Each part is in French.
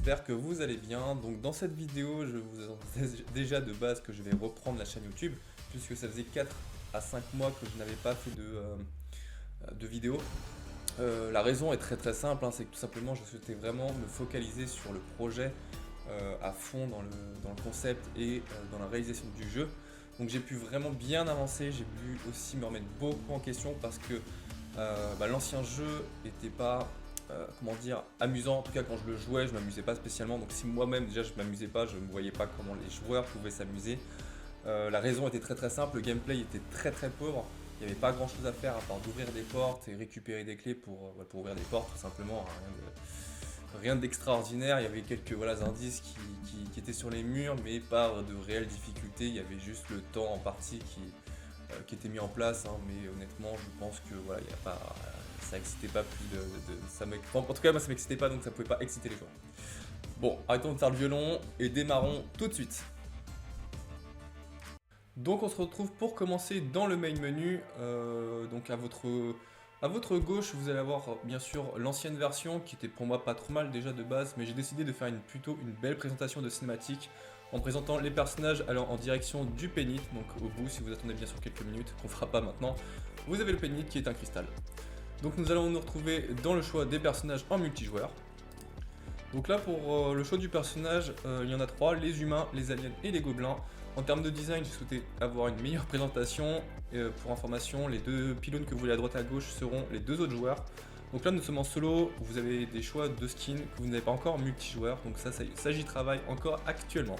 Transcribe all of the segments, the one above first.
j'espère que vous allez bien. Donc dans cette vidéo, je vous annonce déjà de base que je vais reprendre la chaîne YouTube, puisque ça faisait 4 à 5 mois que je n'avais pas fait de vidéo. La raison est très simple, hein, c'est que tout simplement je souhaitais vraiment me focaliser sur le projet à fond dans le concept et dans la réalisation du jeu. Donc j'ai pu vraiment bien avancer, j'ai pu aussi me remettre beaucoup en question parce que l'ancien jeu n'était pas comment dire, amusant. En tout cas quand je le jouais, je m'amusais pas spécialement. Donc si moi-même déjà je m'amusais pas, je ne voyais pas comment les joueurs pouvaient s'amuser. La raison était très simple, le gameplay était très pauvre. Il n'y avait pas grand chose à faire à part d'ouvrir des portes et récupérer des clés pour ouvrir des portes tout simplement. Rien d'extraordinaire, il y avait quelques indices qui étaient sur les murs, mais pas de réelle difficulté. Il y avait juste le temps en partie qui était mis en place, hein, mais honnêtement je pense que il y a pas, ça excitait pas plus en tout cas moi ça m'excitait pas, donc ça pouvait pas exciter les joueurs. Bon, arrêtons de faire le violon et démarrons tout de suite. Donc on se retrouve pour commencer dans le main menu. Donc à votre gauche vous allez avoir bien sûr l'ancienne version qui était pour moi pas trop mal déjà de base, mais j'ai décidé de faire plutôt une belle présentation de cinématique en présentant les personnages allant en direction du Pénit. Donc au bout, si vous attendez bien sûr quelques minutes, qu'on fera pas maintenant, vous avez le Pénit qui est un cristal. Donc nous allons nous retrouver dans le choix des personnages en multijoueur. Donc là pour le choix du personnage, il y en a 3, les humains, les aliens et les gobelins. En termes de design, j'ai souhaité avoir une meilleure présentation. Pour information, les deux pylônes que vous voyez à droite et à gauche seront les deux autres joueurs. Donc là nous sommes en solo, vous avez des choix de skins que vous n'avez pas encore multijoueur, donc ça j'y travaille encore actuellement.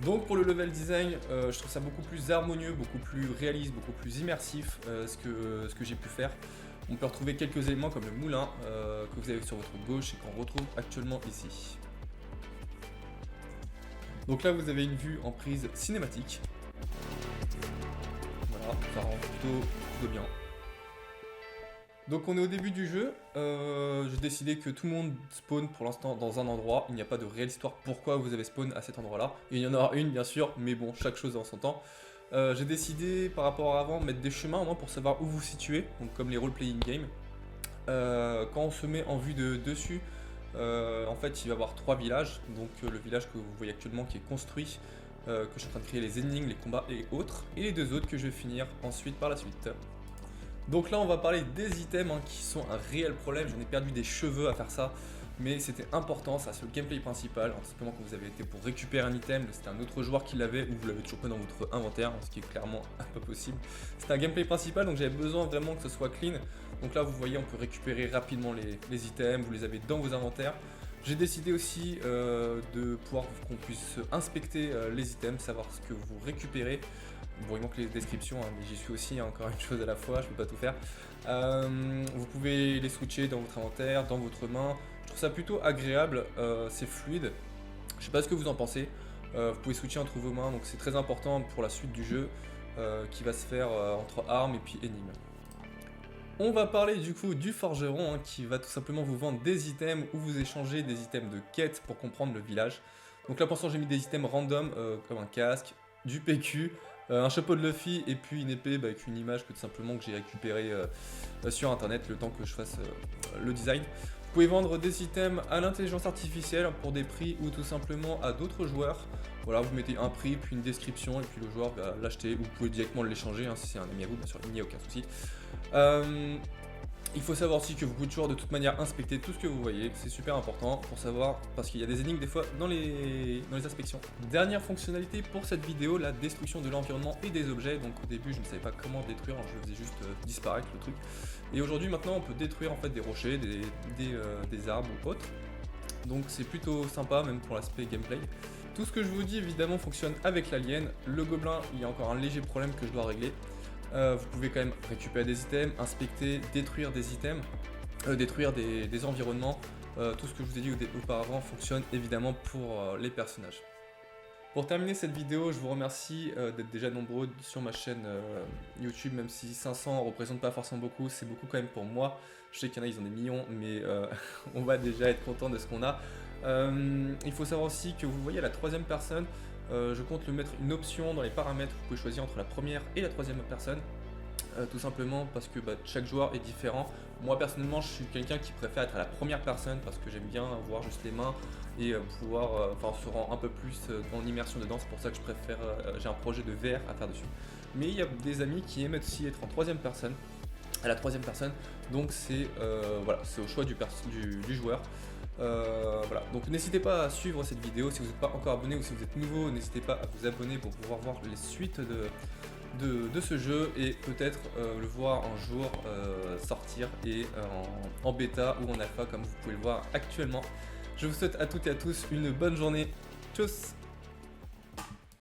Donc pour le level design, je trouve ça beaucoup plus harmonieux, beaucoup plus réaliste, beaucoup plus immersif ce que j'ai pu faire. On peut retrouver quelques éléments comme le moulin que vous avez sur votre gauche et qu'on retrouve actuellement ici. Donc là vous avez une vue en prise cinématique. Voilà, ça rend plutôt bien. Donc on est au début du jeu, j'ai décidé que tout le monde spawn pour l'instant dans un endroit, il n'y a pas de réelle histoire pourquoi vous avez spawn à cet endroit là, et il y en aura une bien sûr, mais bon, chaque chose en son temps. J'ai décidé par rapport à avant de mettre des chemins au moins pour savoir où vous situez, donc comme les role-playing games. Quand on se met en vue de dessus, en fait il va y avoir 3 villages, donc le village que vous voyez actuellement qui est construit, que je suis en train de créer les énigmes, les combats et autres, et les deux autres que je vais finir ensuite par la suite. Donc là on va parler des items qui sont un réel problème, j'en ai perdu des cheveux à faire ça, mais c'était important, ça c'est le gameplay principal, tout simplement quand vous avez été pour récupérer un item, c'était un autre joueur qui l'avait ou vous l'avez toujours pas dans votre inventaire, ce qui est clairement pas possible. C'était un gameplay principal donc j'avais besoin vraiment que ce soit clean, donc là vous voyez on peut récupérer rapidement les items, vous les avez dans vos inventaires. J'ai décidé aussi de pouvoir qu'on puisse inspecter les items, savoir ce que vous récupérez. Bon, il manque les descriptions, mais j'y suis aussi, encore une chose à la fois, je peux pas tout faire. Vous pouvez les switcher dans votre inventaire, dans votre main. Je trouve ça plutôt agréable, c'est fluide. Je sais pas ce que vous en pensez. Vous pouvez switcher entre vos mains, donc c'est très important pour la suite du jeu qui va se faire entre armes et puis énigmes. On va parler du coup du forgeron qui va tout simplement vous vendre des items ou vous échanger des items de quête pour comprendre le village. Donc là pour l'instant j'ai mis des items random comme un casque, du PQ, un chapeau de Luffy et puis une épée avec une image que tout simplement que j'ai récupérée sur internet le temps que je fasse le design. Vous pouvez vendre des items à l'intelligence artificielle pour des prix ou tout simplement à d'autres joueurs. Voilà, vous mettez un prix puis une description et puis le joueur va l'acheter ou vous pouvez directement l'échanger si c'est un ami à vous, bien sûr il n'y a aucun souci. Il faut savoir aussi que vous pouvez toujours de toute manière inspecter tout ce que vous voyez, c'est super important pour savoir, parce qu'il y a des énigmes des fois dans les inspections. Dernière fonctionnalité pour cette vidéo, la destruction de l'environnement et des objets. Donc au début je ne savais pas comment détruire, je faisais juste disparaître le truc. Et aujourd'hui maintenant on peut détruire en fait des rochers, des arbres ou autres. Donc c'est plutôt sympa même pour l'aspect gameplay. Tout ce que je vous dis évidemment fonctionne avec l'alien. Le gobelin, il y a encore un léger problème que je dois régler. Vous pouvez quand même récupérer des items, inspecter, détruire des items, détruire des environnements. Tout ce que je vous ai dit auparavant fonctionne évidemment pour les personnages. Pour terminer cette vidéo, je vous remercie d'être déjà nombreux sur ma chaîne YouTube, même si 500 ne représente pas forcément beaucoup, c'est beaucoup quand même pour moi. Je sais qu'il y en a, ils ont des millions, mais on va déjà être content de ce qu'on a. Il faut savoir aussi que vous voyez la troisième personne, je compte le mettre une option dans les paramètres, vous pouvez choisir entre la première et la troisième personne. tout simplement parce que chaque joueur est différent. Moi personnellement je suis quelqu'un qui préfère être à la première personne parce que j'aime bien voir juste les mains et pouvoir se rendre un peu plus en immersion dedans. C'est pour ça que je préfère, j'ai un projet de VR à faire dessus. Mais il y a des amis qui aiment aussi être en troisième personne, à la troisième personne, donc c'est voilà, c'est au choix du joueur. Voilà, donc n'hésitez pas à suivre cette vidéo si vous n'êtes pas encore abonné ou si vous êtes nouveau, n'hésitez pas à vous abonner pour pouvoir voir les suites de ce jeu et peut-être le voir un jour sortir et en bêta ou en alpha comme vous pouvez le voir actuellement. Je vous souhaite à toutes et à tous une bonne journée. Tchuss!